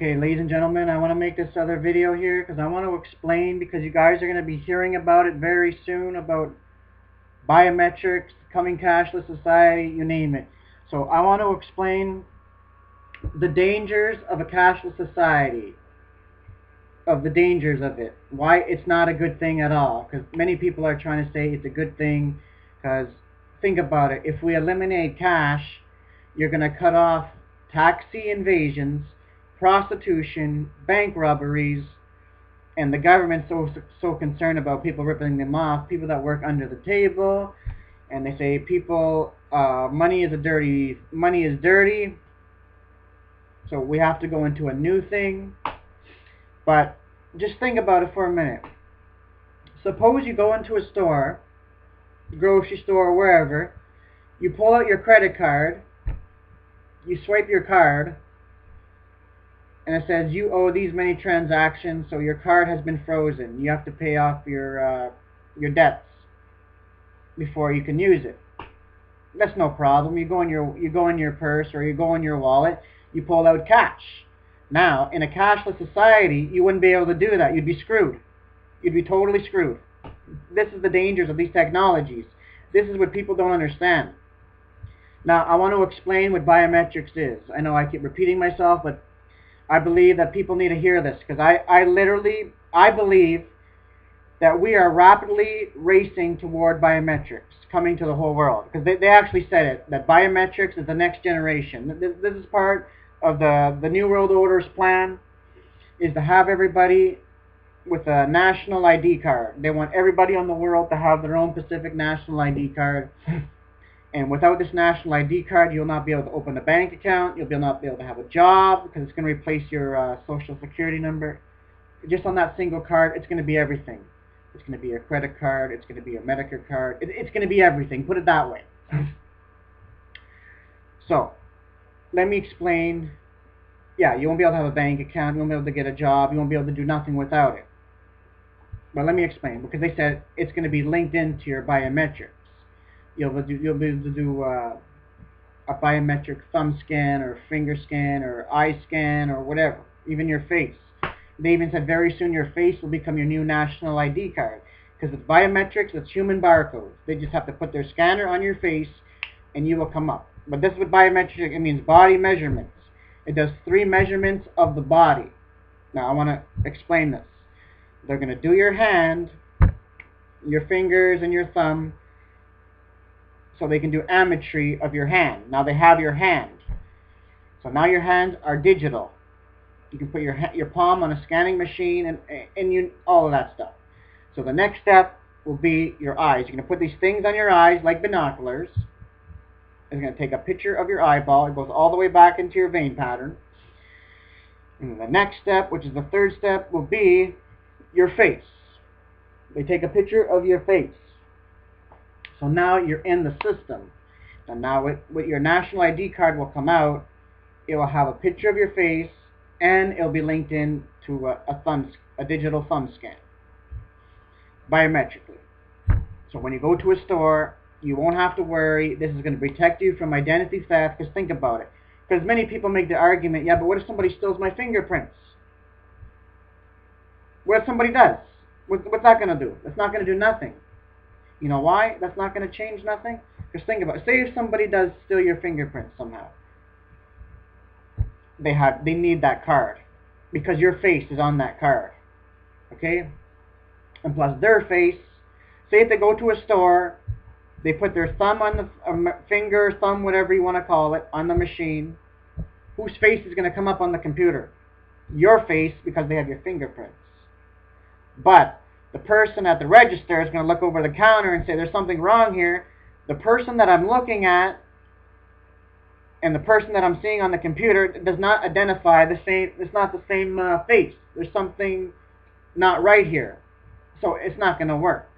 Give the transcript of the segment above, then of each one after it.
Okay, ladies and gentlemen, I want to make this other video here because I want to explain, because you guys are going to be hearing about it very soon, about biometrics, coming cashless society, you name it. So I want to explain the dangers of a cashless society, of the dangers of it, why it's not a good thing at all, because many people are trying to say it's a good thing, because think about it, if we eliminate cash, you're going to cut off taxi invasions, prostitution, bank robberies, and the government's so concerned about people ripping them off, people that work under the table, and they say money is dirty, so we have to go into a new thing. But just think about it for a minute. Suppose you go into a store, grocery store, wherever, you pull out your credit card, you swipe your card, and it says you owe these many transactions, so your card has been frozen. You have to pay off your debts before you can use it. That's no problem. You go in your purse, or you go in your wallet, you pull out cash. Now, in a cashless society, you wouldn't be able to do that. You'd be screwed. You'd be totally screwed. This is the dangers of these technologies. This is what people don't understand. Now, I want to explain what biometrics is. I know I keep repeating myself, but I believe that people need to hear this, because I believe that we are rapidly racing toward biometrics coming to the whole world, because they actually said it, that biometrics is the next generation. This is part of the New World Order's plan, is to have everybody with a national ID card. They want everybody on the world to have their own specific national ID card. And without this national ID card, you'll not be able to open a bank account. You'll not be able to have a job, because it's going to replace your social security number. Just on that single card, it's going to be everything. It's going to be your credit card. It's going to be your Medicare card. It's going to be everything. Put it that way. So, let me explain. Yeah, you won't be able to have a bank account. You won't be able to get a job. You won't be able to do nothing without it. But let me explain, because they said it's going to be linked into your biometrics. You'll be able to do a biometric thumb scan, or finger scan, or eye scan, or whatever. Even your face. They even said very soon your face will become your new national ID card. Because it's biometrics, it's human barcodes. They just have to put their scanner on your face, and you will come up. But this is what biometric, it means body measurements. It does 3 measurements of the body. Now I want to explain this. They're going to do your hand, your fingers, and your thumb, so they can do ammetry of your hand. Now they have your hand. So now your hands are digital. You can put your palm on a scanning machine, and all of that stuff. So the next step will be your eyes. You're going to put these things on your eyes like binoculars. It's going to take a picture of your eyeball. It goes all the way back into your vein pattern. And the next step, which is the third step, will be your face. They take a picture of your face. So now you're in the system. And now with your national ID card will come out. It will have a picture of your face, and it'll be linked in to a digital thumb scan, biometrically. So when you go to a store, you won't have to worry. This is going to protect you from identity theft, because think about it. Because many people make the argument, yeah, but what if somebody steals my fingerprints? What if somebody does? What's that going to do? It's not going to do nothing. You know why? That's not going to change nothing? Because think about it. Say if somebody does steal your fingerprints somehow. They need that card, because your face is on that card. Okay? And plus their face. Say if they go to a store, they put their thumb on the finger, thumb, whatever you want to call it, on the machine. Whose face is going to come up on the computer? Your face, because they have your fingerprints. But the person at the register is going to look over the counter and say, there's something wrong here. The person that I'm looking at and the person that I'm seeing on the computer does not identify the same. It's not the same face. There's something not right here. So it's not going to work.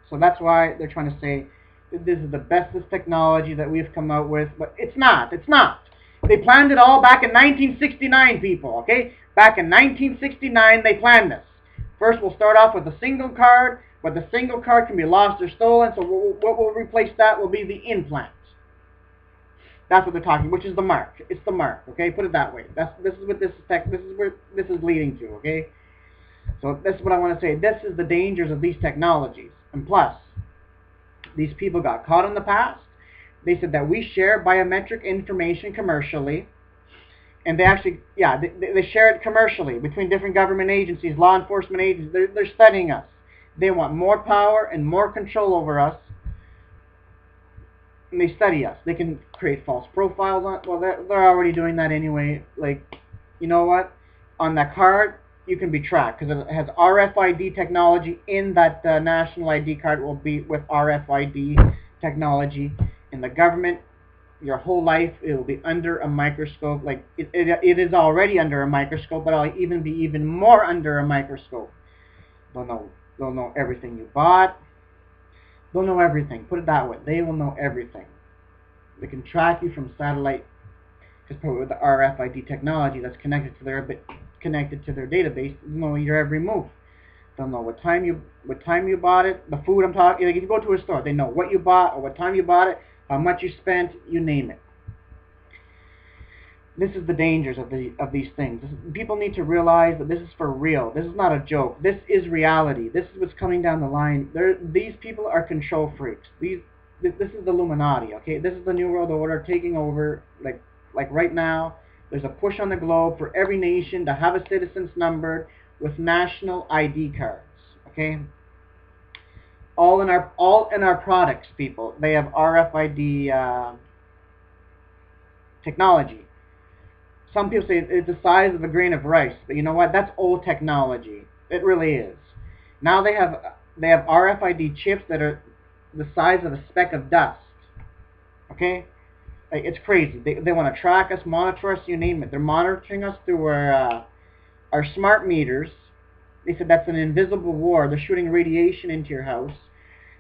So that's why they're trying to say this is the bestest technology that we've come out with. But it's not. It's not. They planned it all back in 1969, people. Okay? Back in 1969, they planned this. First, we'll start off with a single card, but the single card can be lost or stolen, so what will replace that will be the implant. That's what they're talking, which is the mark. It's the mark, okay? Put it that way. This is what this is where this is leading to, okay? So this is what I want to say. This is the dangers of these technologies. And plus, these people got caught in the past. They said that we share biometric information commercially. And they actually, yeah, they share it commercially between different government agencies, law enforcement agencies. They're studying us. They want more power and more control over us. And they study us. They can create false profiles on. Well, they're already doing that anyway. Like, you know what? On that card, you can be tracked because it has RFID technology in that national ID card. Will be with RFID technology in the government. Your whole life, it will be under a microscope. Like it is already under a microscope, but it'll even be even more under a microscope. They'll know everything you bought. They'll know everything. Put it that way. They will know everything. They can track you from satellite, because probably with the RFID technology that's connected to their database, they'll know your every move. They'll know what time you bought it. The food I'm talking. Like if you go to a store, they know what you bought or what time you bought it, how much you spent. You name it. This is the dangers of these things. People need to realize that this is for real. This is not a joke. This is reality. This is what's coming down the line. These people are control freaks. This is the Illuminati. Okay, this is the New World Order taking over. Like right now, there's a push on the globe for every nation to have a citizen's numbered with national ID cards. Okay. All in our products, people. They have RFID technology. Some people say it's the size of a grain of rice, but you know what? That's old technology. It really is. Now they have RFID chips that are the size of a speck of dust. Okay, like, it's crazy. They want to track us, monitor us, you name it. They're monitoring us through our smart meters. They said that's an invisible war. They're shooting radiation into your house.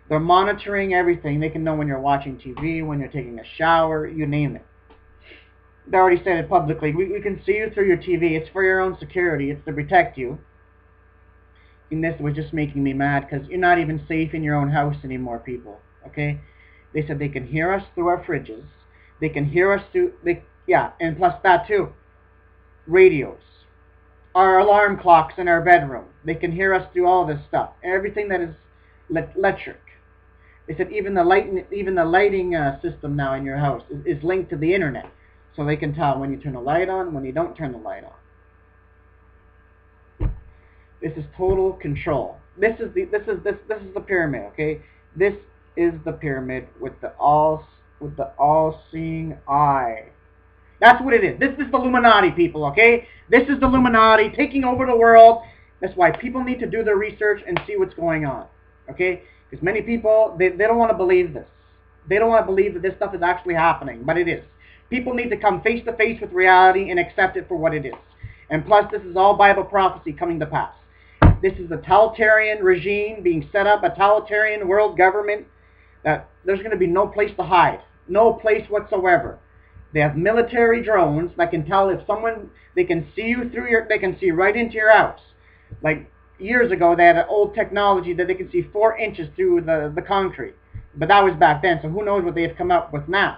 They're monitoring everything. They can know when you're watching TV, when you're taking a shower, you name it. They already said it publicly. We can see you through your TV. It's for your own security. It's to protect you. And this was just making me mad because you're not even safe in your own house anymore, people. Okay? They said they can hear us through our fridges. They can hear us through... and plus that too. Radios. Our alarm clocks in our bedroom. They can hear us through all this stuff. Everything that is electric. They said even the lighting system now in your house is linked to the internet. So they can tell when you turn the light on, when you don't turn the light on. This is total control. This is the pyramid, okay? This is the pyramid with the all-seeing eye. That's what it is. This is the Illuminati, people, okay? This is the Illuminati taking over the world. That's why people need to do their research and see what's going on, okay? Because many people, they don't want to believe this. They don't want to believe that this stuff is actually happening, but it is. People need to come face to face with reality and accept it for what it is. And plus, this is all Bible prophecy coming to pass. This is a totalitarian regime being set up, a totalitarian world government, that there's going to be no place to hide. No place whatsoever. They have military drones that can tell if someone, they can see you through they can see right into your house. Like years ago, they had an old technology that they can see 4 inches through the concrete. But that was back then, so who knows what they've come up with now.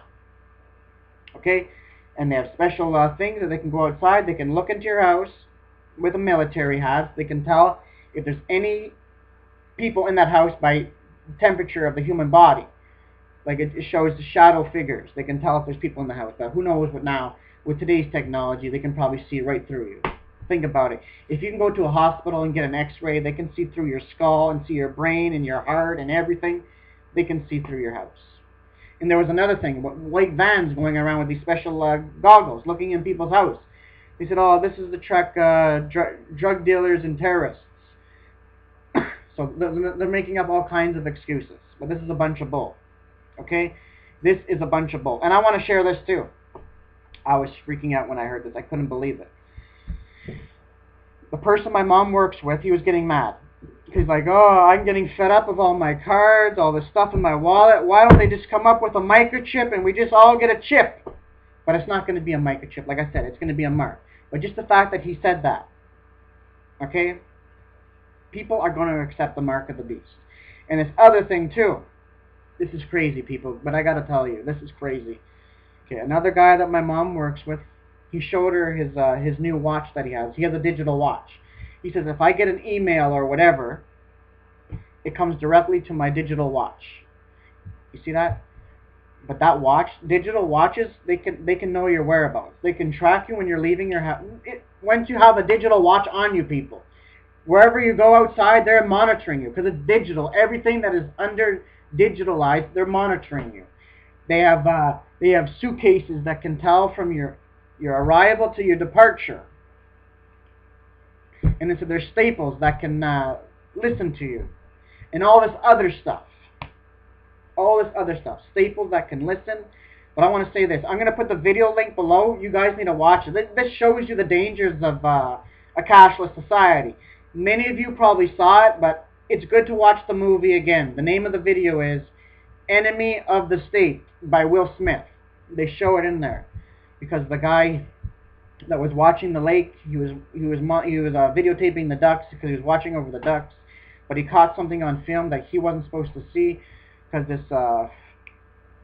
Okay, and they have special things that they can go outside. They can look into your house with a military hat. They can tell if there's any people in that house by the temperature of the human body. Like it shows the shadow figures. They can tell if there's people in the house. But who knows what now, with today's technology, they can probably see right through you. Think about it. If you can go to a hospital and get an x-ray, they can see through your skull and see your brain and your heart and everything. They can see through your house. And there was another thing, white vans going around with these special goggles, looking in people's house. They said, oh, this is to track drug dealers and terrorists. So they're making up all kinds of excuses. But this is a bunch of bull. Okay? This is a bunch of bull. And I want to share this too. I was freaking out when I heard this. I couldn't believe it. The person my mom works with, he was getting mad. He's like, oh, I'm getting fed up with all my cards, all this stuff in my wallet. Why don't they just come up with a microchip and we just all get a chip? But it's not going to be a microchip. Like I said, it's going to be a mark. But just the fact that he said that, okay, people are going to accept the mark of the beast. And this other thing, too. This is crazy, people. But I got to tell you, this is crazy. Okay, another guy that my mom works with, he showed her his new watch that he has. He has a digital watch. He says if I get an email or whatever, it comes directly to my digital watch. You see that? But that watch, digital watches, they can know your whereabouts. They can track you when you're leaving your house. Once you have a digital watch on you, people, wherever you go outside, they're monitoring you because it's digital. Everything that is under digitalized, they're monitoring you. They have suitcases that can tell from your arrival to your departure, and so there's staples that can listen to you, and all this other stuff. All this other stuff. Staples that can listen. But I want to say this. I'm going to put the video link below. You guys need to watch it. This shows you the dangers of a cashless society. Many of you probably saw it, but it's good to watch the movie again. The name of the video is Enemy of the State by Will Smith. They show it in there because the guy that was watching the lake, he was videotaping the ducks because he was watching over the ducks, but he caught something on film that he wasn't supposed to see because this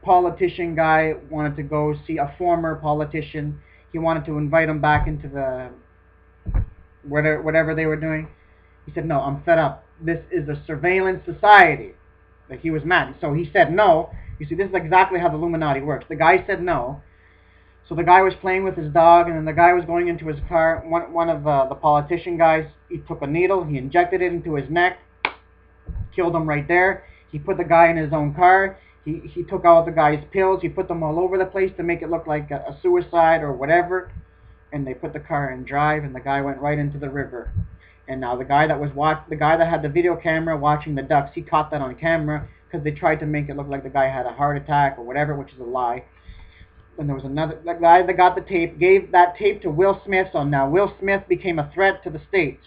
politician guy wanted to go see a former politician. He wanted to invite him back into the whatever they were doing. He said, no, I'm fed up. This is a surveillance society. Like, he was mad. So he said no. You see, this is exactly how the Illuminati works. The guy said no. So the guy was playing with his dog, and then the guy was going into his car. One of the politician guys, he took a needle, he injected it into his neck, killed him right there. He put the guy in his own car. He took out the guy's pills. He put them all over the place to make it look like a suicide or whatever. And they put the car in drive, and the guy went right into the river. And now the guy that had the video camera watching the ducks, he caught that on camera because they tried to make it look like the guy had a heart attack or whatever, which is a lie. And there was the guy that got the tape, gave that tape to Will Smith. So now Will Smith became a threat to the state.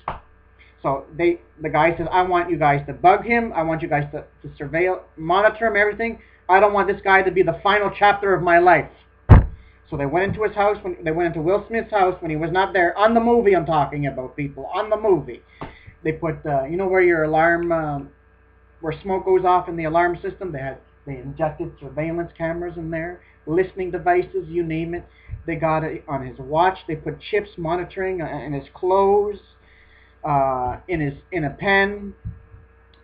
So the guy says, I want you guys to bug him. I want you guys to surveil, monitor him, everything. I don't want this guy to be the final chapter of my life. So they went into his house. They went into Will Smith's house when he was not there. On the movie I'm talking about, people. On the movie. They put, you know where your alarm, where smoke goes off in the alarm system? They injected surveillance cameras in there, listening devices, you name it. They got it on his watch. They put chips monitoring in his clothes. In a pen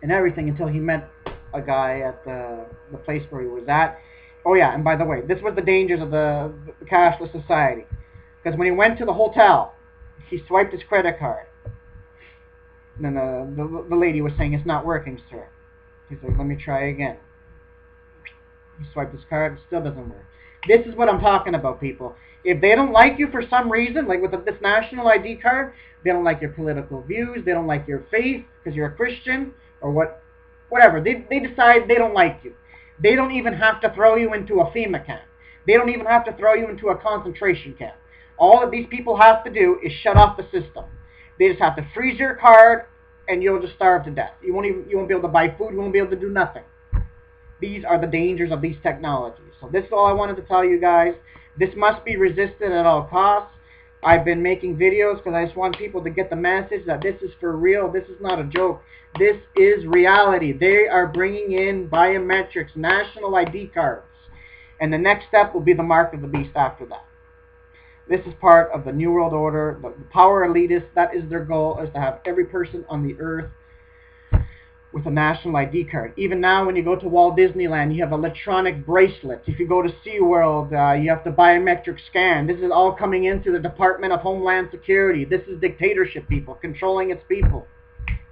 and everything until he met a guy at the place where he was at. Oh yeah, and by the way, this was the dangers of the cashless society. Because when he went to the hotel, he swiped his credit card. And then the lady was saying, it's not working, sir. He said, let me try again. He swiped his card, it still doesn't work. This is what I'm talking about, people. If they don't like you for some reason, like with this national ID card, they don't like your political views, they don't like your faith because you're a Christian or whatever. They decide they don't like you. They don't even have to throw you into a FEMA camp. They don't even have to throw you into a concentration camp. All that these people have to do is shut off the system. They just have to freeze your card and you'll just starve to death. You won't be able to buy food, you won't be able to do nothing. These are the dangers of these technologies. So this is all I wanted to tell you guys. This must be resisted at all costs. I've been making videos because I just want people to get the message that this is for real. This is not a joke. This is reality. They are bringing in biometrics, national ID cards. And the next step will be the mark of the beast after that. This is part of the New World Order, the power elitists. That is their goal, is to have every person on the earth with a national ID card. Even now, when you go to Walt Disneyland, you have electronic bracelets. If you go to SeaWorld, you have the biometric scan. This is all coming into the Department of Homeland Security. This is dictatorship, people, controlling its people.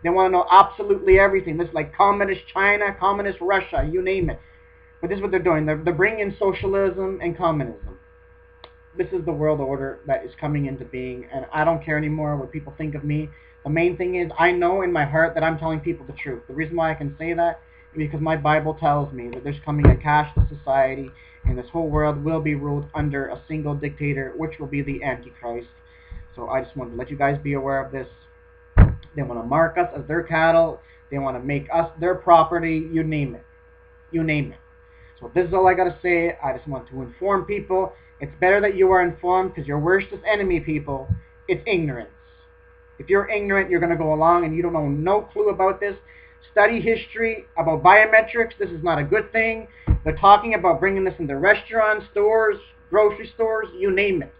They want to know absolutely everything. This is like communist China, communist Russia, you name it. But this is what they're doing. They're bringing in socialism and communism. This is the world order that is coming into being, and I don't care anymore what people think of me. The main thing is, I know in my heart that I'm telling people the truth. The reason why I can say that is because my Bible tells me that there's coming a cashless society, and this whole world will be ruled under a single dictator, which will be the Antichrist. So I just wanted to let you guys be aware of this. They want to mark us as their cattle. They want to make us their property. You name it. You name it. So this is all I got to say. I just want to inform people. It's better that you are informed because your worstest enemy, people, it's ignorance. If you're ignorant, you're going to go along and you don't know no clue about this. Study history about biometrics. This is not a good thing. They're talking about bringing this into restaurants, stores, grocery stores, you name it.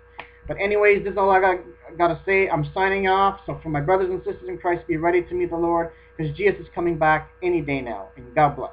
But anyways, this is all I got to say. I'm signing off. So for my brothers and sisters in Christ, be ready to meet the Lord, because Jesus is coming back any day now. And God bless.